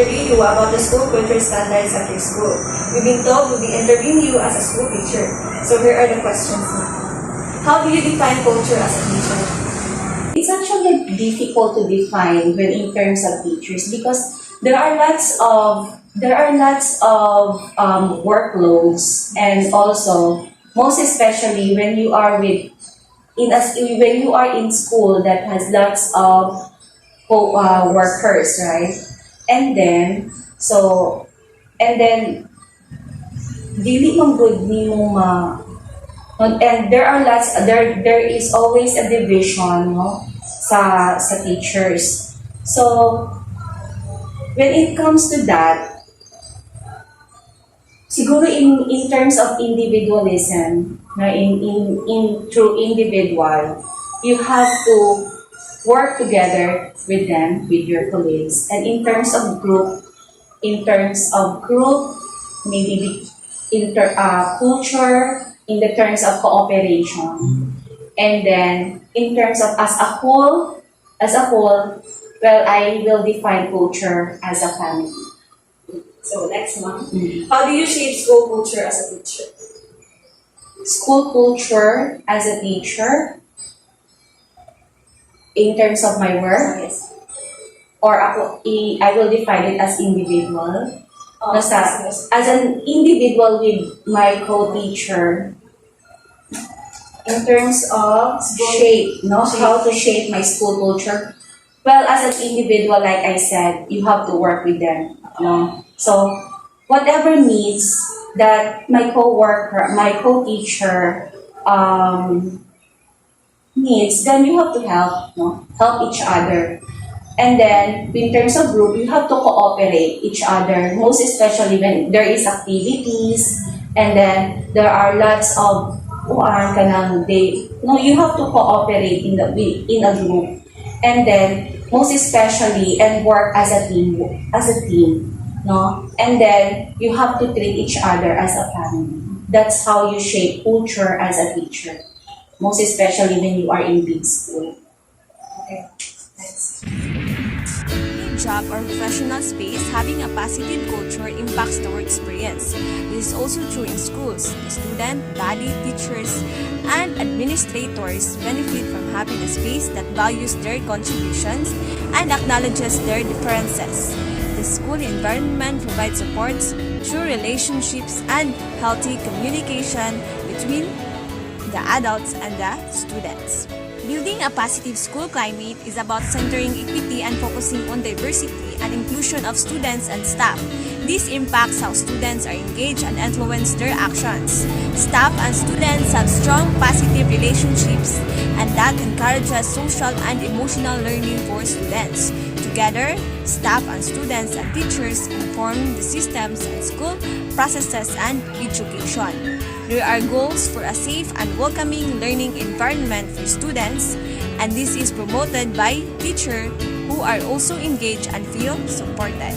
interview you about the school culture standards at your school. We've been told we'll be interviewing you as a school teacher. So here are the questions now. How do you define culture as a teacher? It's actually difficult to define when in terms of teachers because there are lots of workloads, and also most especially when you are when you are in school that has lots of workers, right? And then dili man good nimo and there is always a division, no, sa teachers. So when it comes to that, siguro in terms of individualism, na in through individual, you have to work together with them, with your colleagues. And in terms of group, maybe culture, in the terms of cooperation. And then in terms of as a whole, well, I will define culture as a family. So next one. How do you shape school culture as a teacher? School culture as a teacher, in terms of my work, Yes. or I will define it as individual. Basta, Yes. as an individual with my co-teacher, in terms of how to shape my school culture. Well, as an individual, like I said, you have to work with them. No? So, whatever needs that my co-teacher needs, then you have to help, no? Help each other. And then, in terms of group, you have to cooperate each other, most especially when there is activities, and then there are lots of you have to cooperate in a group, and then most especially and work as a team, no, and then you have to treat each other as a family. That's how you shape culture as a teacher, most especially when you are in big school. Okay. Thanks. Job or professional space, having a positive culture impacts the work experience. This is also true in schools. The student, body, teachers, and administrators benefit from having a space that values their contributions and acknowledges their differences. The school environment provides supports through relationships and healthy communication between the adults and the students. Building a positive school climate is about centering equity and focusing on diversity and inclusion of students and staff. This impacts how students are engaged and influence their actions. Staff and students have strong positive relationships, and that encourages social and emotional learning for students. Together, staff and students and teachers inform the systems and school processes and education. There are goals for a safe and welcoming learning environment for students, and this is promoted by teachers who are also engaged and feel supported.